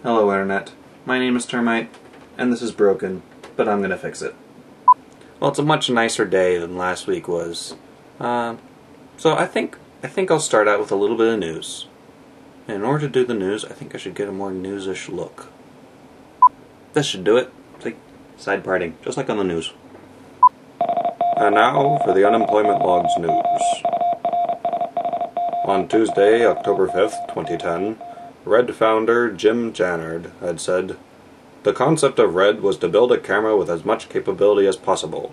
Hello Internet, my name is Termite, and this is broken, but I'm gonna fix it. Well, it's a much nicer day than last week was, so I think I'll start out with a little bit of news. And in order to do the news, I think I should get a more news-ish look. This should do it. See? Side parting, just like on the news. And now for the unemployment logs news. On Tuesday, October 5th, 2010, Red founder Jim Jannard had said, "The concept of Red was to build a camera with as much capability as possible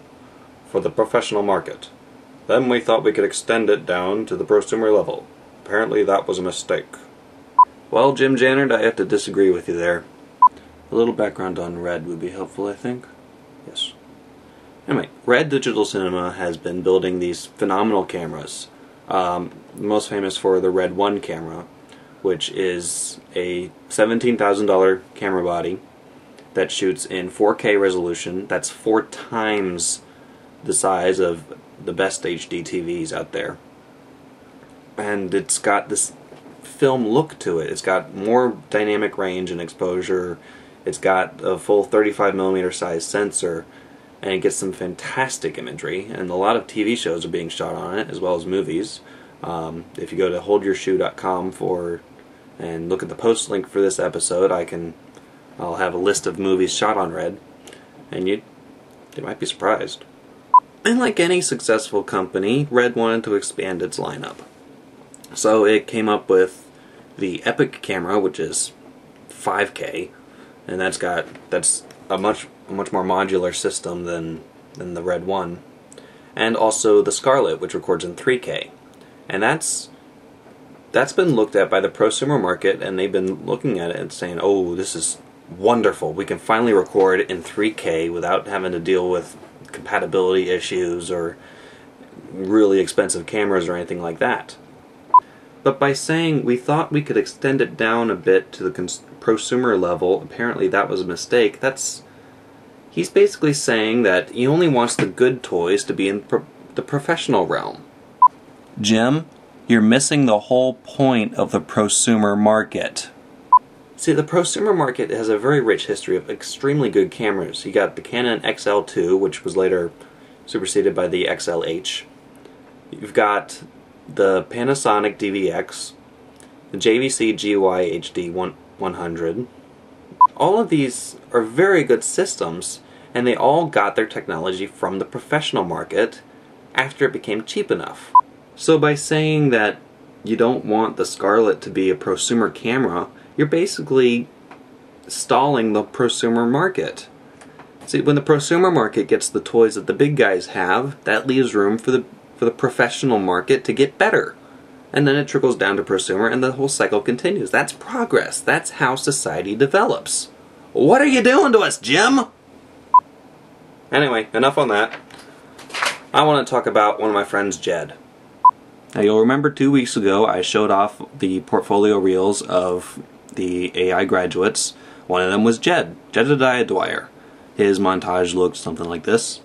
for the professional market. Then we thought we could extend it down to the prosumer level. Apparently that was a mistake." Well, Jim Jannard, I have to disagree with you there. A little background on Red would be helpful, I think. Yes. Anyway, Red Digital Cinema has been building these phenomenal cameras. Most famous for the Red 1 camera, which is a $17,000 camera body that shoots in 4K resolution. That's 4 times the size of the best HD TVs out there. And it's got this film look to it. It's got more dynamic range and exposure. It's got a full 35mm size sensor, and it gets some fantastic imagery, and a lot of TV shows are being shot on it, as well as movies. If you go to holdyourshoe.com and look at the post link for this episode, I'll have a list of movies shot on Red, and you might be surprised. And like any successful company, Red wanted to expand its lineup. So it came up with the Epic camera, which is 5K, and that's a much more modular system than the Red 1, and also the Scarlet, which records in 3K. And that's been looked at by the prosumer market, and they've been looking at it and saying, "Oh, this is wonderful. We can finally record in 3K without having to deal with compatibility issues or really expensive cameras or anything like that." But by saying we thought we could extend it down a bit to the prosumer level, apparently that was a mistake. He's basically saying that he only wants the good toys to be in the professional realm. Jim, you're missing the whole point of the prosumer market. See, the prosumer market has a very rich history of extremely good cameras. You got the Canon XL2, which was later superseded by the XLH. You've got the Panasonic DVX, the JVC GY HD 100. All of these are very good systems, and they all got their technology from the professional market after it became cheap enough. So by saying that you don't want the Scarlet to be a prosumer camera, you're basically stalling the prosumer market. See, when the prosumer market gets the toys that the big guys have, that leaves room for the professional market to get better. And then it trickles down to prosumer, and the whole cycle continues. That's progress. That's how society develops. What are you doing to us, Jim? Anyway, enough on that. I want to talk about one of my friends, Jed. Now, you'll remember 2 weeks ago I showed off the portfolio reels of the AI graduates. One of them was Jedediah Dwyer. His montage looked something like this.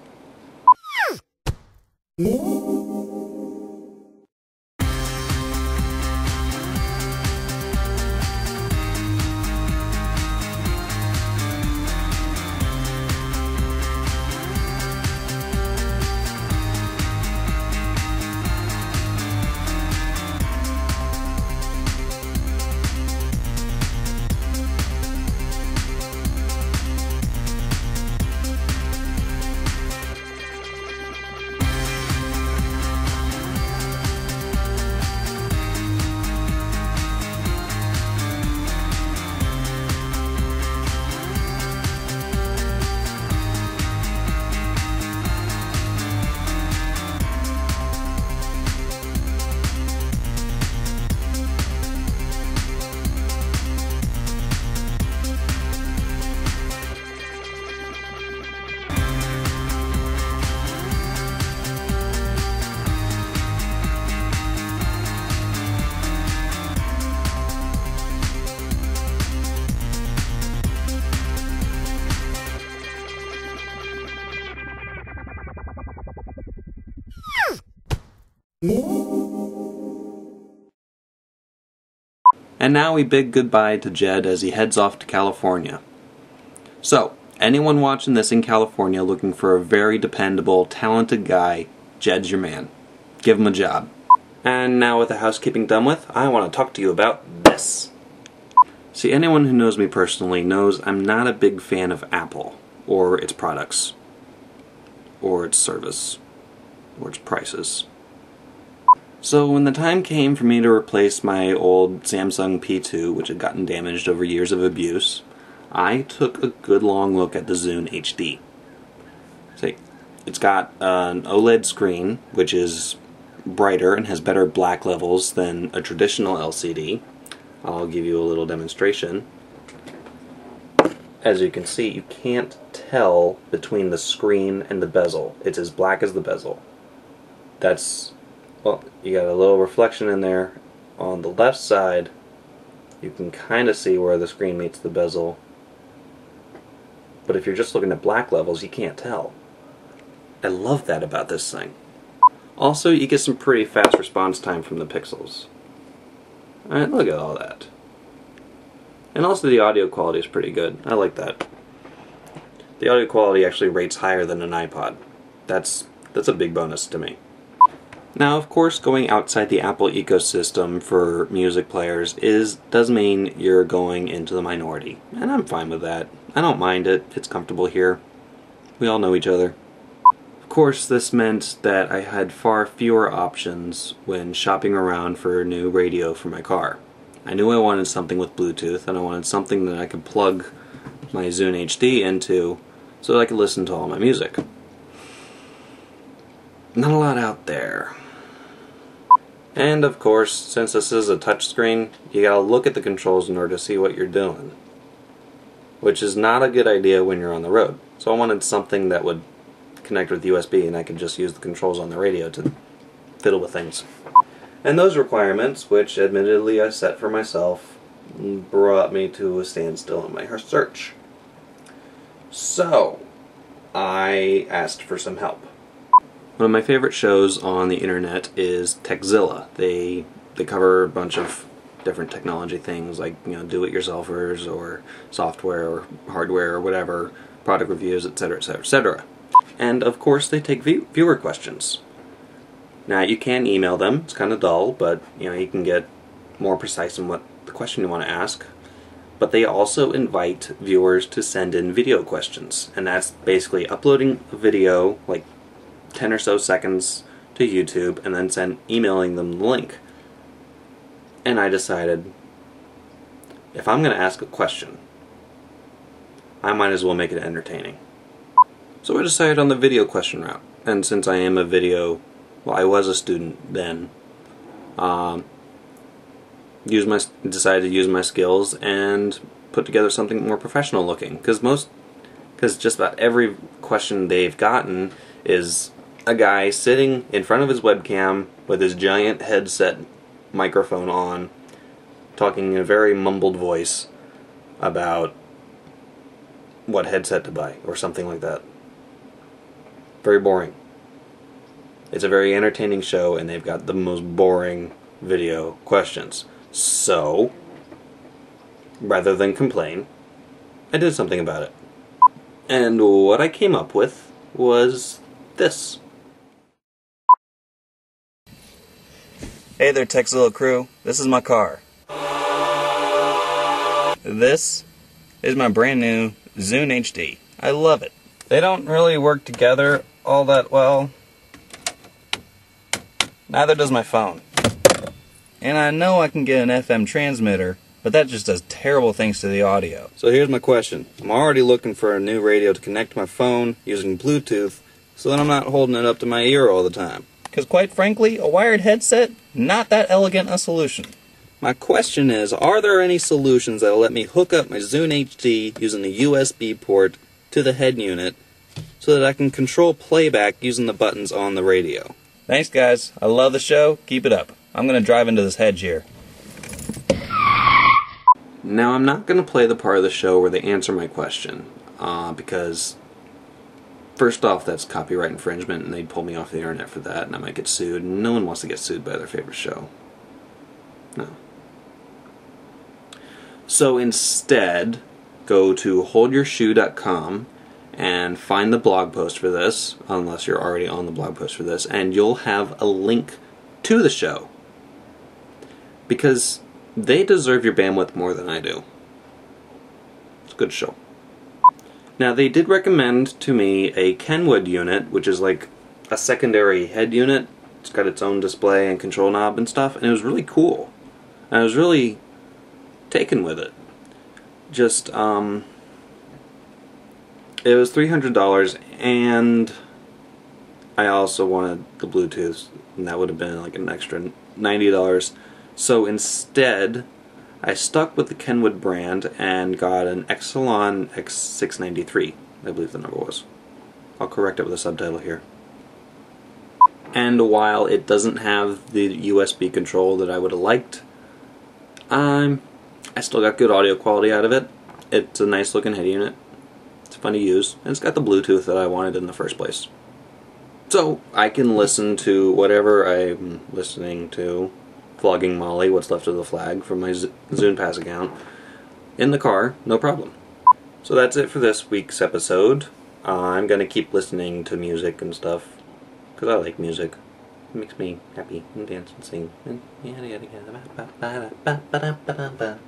And now we bid goodbye to Jed as he heads off to California. So, anyone watching this in California looking for a very dependable, talented guy, Jed's your man. Give him a job. And now with the housekeeping done with, I want to talk to you about this. See, anyone who knows me personally knows I'm not a big fan of Apple, or its products, or its service, or its prices. So when the time came for me to replace my old Samsung P2, which had gotten damaged over years of abuse, I took a good long look at the Zune HD. See, it's got an OLED screen, which is brighter and has better black levels than a traditional LCD. I'll give you a little demonstration. As you can see, you can't tell between the screen and the bezel. It's as black as the bezel. That's, well, you got a little reflection in there. On the left side, you can kind of see where the screen meets the bezel. But if you're just looking at black levels, you can't tell. I love that about this thing. Also, you get some pretty fast response time from the pixels. Alright, look at all that. And also the audio quality is pretty good. I like that. The audio quality actually rates higher than an iPod. That's a big bonus to me. Now, of course, going outside the Apple ecosystem for music players does mean you're going into the minority. And I'm fine with that. I don't mind it. It's comfortable here. We all know each other. Of course, this meant that I had far fewer options when shopping around for a new radio for my car. I knew I wanted something with Bluetooth, and I wanted something that I could plug my Zune HD into so that I could listen to all my music. Not a lot out there. And of course, since this is a touchscreen, you gotta look at the controls in order to see what you're doing. Which is not a good idea when you're on the road. So I wanted something that would connect with USB and I could just use the controls on the radio to fiddle with things. And those requirements, which admittedly I set for myself, brought me to a standstill in my search. So, I asked for some help. One of my favorite shows on the internet is Tekzilla. They cover a bunch of different technology things like, you know, do-it-yourselfers or software or hardware or whatever, product reviews, etc., etc., etc. And of course they take viewer questions. Now you can email them, it's kind of dull, but you know, you can get more precise in what the question you want to ask. But they also invite viewers to send in video questions, and that's basically uploading a video, like 10 or so seconds, to YouTube, and then emailing them the link. And I decided, if I'm going to ask a question, I might as well make it entertaining. So I decided on the video question route, and since I am a video, well, I was a student then, decided to use my skills and put together something more professional looking. Because just about every question they've gotten is a guy sitting in front of his webcam with his giant headset microphone on, talking in a very mumbled voice about what headset to buy or something like that. Very boring. It's a very entertaining show, and they've got the most boring video questions. So, rather than complain, I did something about it. And what I came up with was this. Hey there, Tekzilla crew. This is my car. This is my brand new Zune HD. I love it. They don't really work together all that well. Neither does my phone. And I know I can get an FM transmitter, but that just does terrible things to the audio. So here's my question. I'm already looking for a new radio to connect to my phone using Bluetooth so that I'm not holding it up to my ear all the time. Because quite frankly, a wired headset, not that elegant a solution. My question is, are there any solutions that will let me hook up my Zune HD using the USB port to the head unit so that I can control playback using the buttons on the radio? Thanks guys, I love the show, keep it up. I'm going to drive into this hedge here. Now I'm not going to play the part of the show where they answer my question, because first off, that's copyright infringement and they'd pull me off the internet for that and I might get sued, and no one wants to get sued by their favorite show. No. So instead, go to holdyourshoe.com and find the blog post for this, unless you're already on the blog post for this, and you'll have a link to the show. Because they deserve your bandwidth more than I do. It's a good show. Now, they did recommend to me a Kenwood unit, which is like a secondary head unit. It's got its own display and control knob and stuff, and it was really cool. And I was really taken with it. Just, it was $300, and I also wanted the Bluetooth, and that would have been like an extra $90. So instead, I stuck with the Kenwood brand and got an Exelon X693, I believe the number was. I'll correct it with a subtitle here. And while it doesn't have the USB control that I would have liked, I still got good audio quality out of it. It's a nice looking head unit. It's fun to use, and it's got the Bluetooth that I wanted in the first place. So I can listen to whatever I'm listening to, Flogging Molly, What's Left of the Flag, from my Zune Pass account, in the car, no problem. So that's it for this week's episode. I'm going to keep listening to music and stuff, because I like music. It makes me happy and dance and sing. And yada yada yada.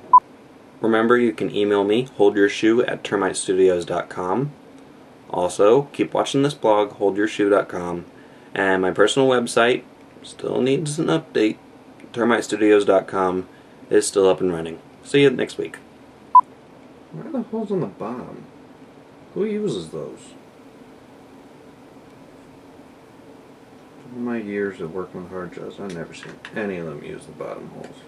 Remember, you can email me, holdyourshoe@termitestudios.com. Also, keep watching this blog, holdyourshoe.com. And my personal website still needs an update. Termitestudios.com is still up and running. See you next week. Why are the holes on the bottom? Who uses those? In my years of working with hard drives, I've never seen any of them use the bottom holes.